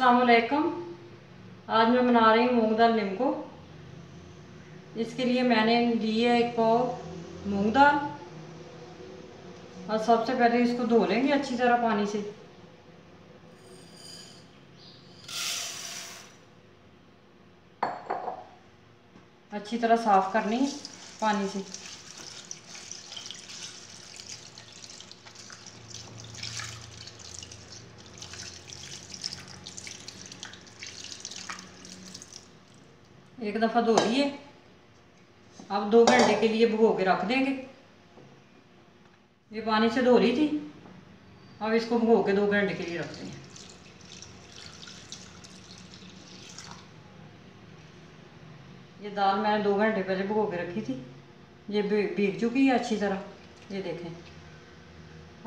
अस्सलाम वालेकुम। आज मैं बना रही हूँ मूंग दाल लिमको। इसके लिए मैंने ली है 1 पाव मूंग दाल और सबसे पहले इसको धो लेंगे अच्छी तरह पानी से। अच्छी तरह साफ करनी है पानी से। एक दफ़ा धो लिए, अब 2 घंटे के लिए भिगो के रख देंगे। ये पानी से धो ली थी, अब इसको भिगो के 2 घंटे के लिए रखते हैं। ये दाल मैंने 2 घंटे पहले भिगो के रखी थी। ये भीग चुकी है अच्छी तरह, ये देखें।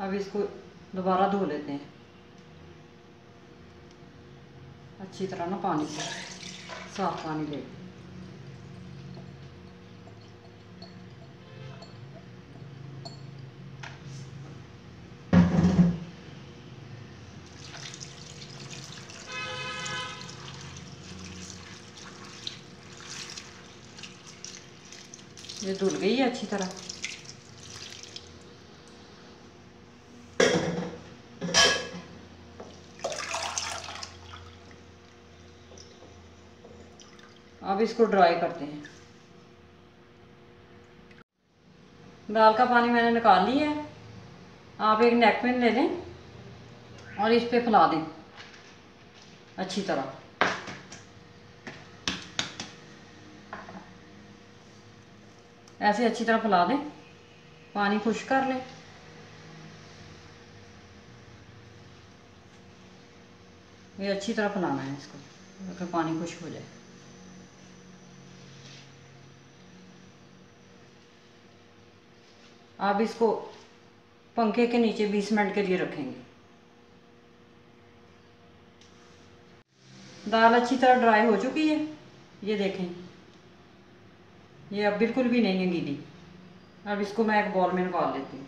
अब इसको दोबारा धो लेते हैं अच्छी तरह ना, पानी से साफ पानी ले। ये धुल गई है अच्छी तरह। अब इसको ड्राई करते हैं। दाल का पानी मैंने निकाल लिया है। आप एक नैपकिन ले लें और इस पे फैला दें अच्छी तरह। ऐसे अच्छी तरह फैला दें, पानी खुश्क कर लें। ये अच्छी तरह फैलाना है इसको, अगर पानी खुश्क हो जाए। आप इसको पंखे के नीचे 20 मिनट के लिए रखेंगे। दाल अच्छी तरह ड्राई हो चुकी है, ये देखें। ये अब बिल्कुल भी नहीं है गीली। अब इसको मैं एक बॉल में निकाल लेती हूँ।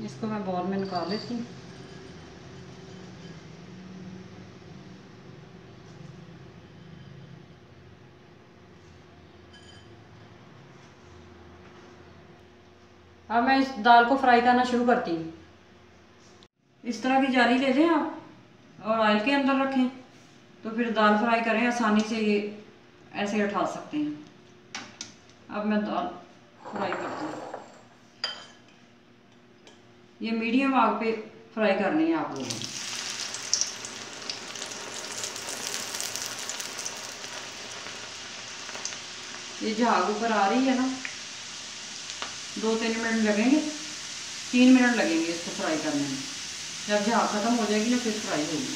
इसको मैं बॉल में निकाल लेती हूँ। अब मैं इस दाल को फ्राई करना शुरू करती हूँ। इस तरह की जाली ले लें आप और ऑयल के अंदर रखें, तो फिर दाल फ्राई करें आसानी से। ये ऐसे उठा सकते हैं। अब मैं दाल फ्राई करती हूँ। ये मीडियम आग पे फ्राई करनी है आप लोगों ने। ये झाग ऊपर आ रही है ना, 2-3 मिनट लगेंगे, 3 मिनट लगेंगे इसको फ्राई करने में। जब झाग ख़त्म हो जाएगी ना, फिर फ्राई होगी।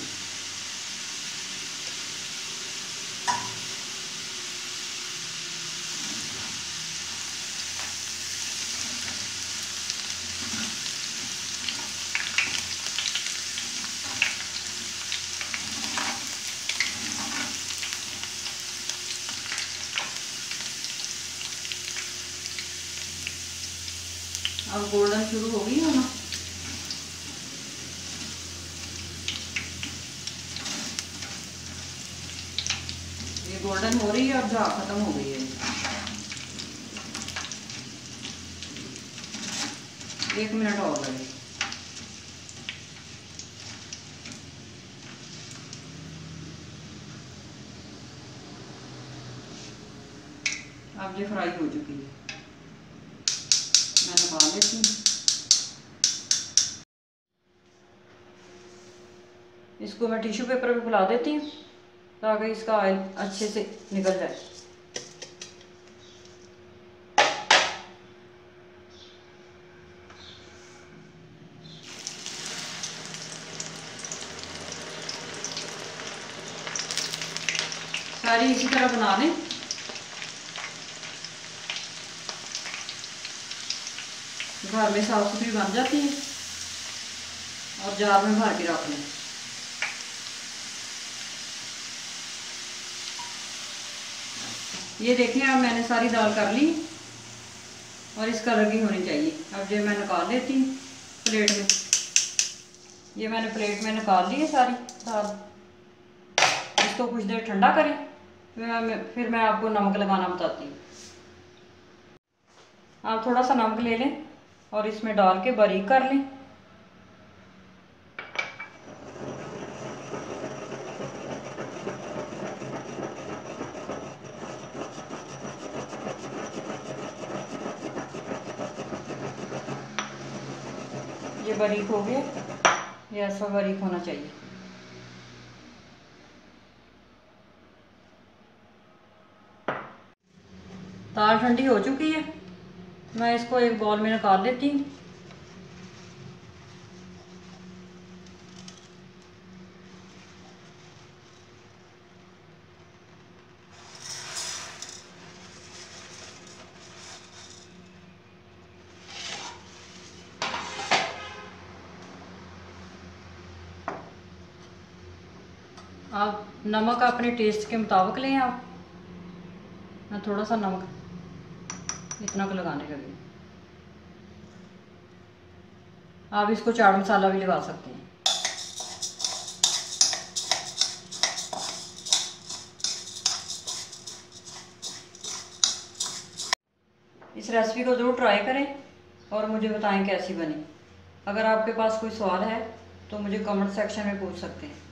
अब गोल्डन शुरू हो गई है ना, ये गोल्डन हो रही है। अब झाग खत्म हो गई है। 1 मिनट और लगे। अब ये फ्राई हो चुकी है, मैं निकाल लेती हूँ। इसको मैं टिश्यू पेपर पे फैला देती हूँ ताकि इसका ऑयल अच्छे से निकल जाए। सारी इसी तरह बना लें। घर में साफ सुथरी बन जाती है और जार में भर के रख लें। ये देखें, अब मैंने सारी दाल कर ली। और इस कलर की होनी चाहिए। अब ये मैं निकाल लेती हूँ प्लेट में। ये मैंने प्लेट में निकाल ली है सारी दाल। इसको कुछ देर ठंडा करें, फिर मैं आपको नमक लगाना बताती हूँ। आप थोड़ा सा नमक ले लें और इसमें डाल के बारीक कर लें। ये बारीक हो गया, ये ऐसा बारीक होना चाहिए। दाल ठंडी हो चुकी है, मैं इसको एक बाउल में निकाल लेती हूँ। आप नमक अपने टेस्ट के मुताबिक लें। आप मैं थोड़ा सा नमक इतना को लगाने लगी। आप इसको चाट मसाला भी लगा सकते हैं। इस रेसिपी को ज़रूर ट्राई करें और मुझे बताएं कैसी बनी। अगर आपके पास कोई सवाल है तो मुझे कमेंट सेक्शन में पूछ सकते हैं।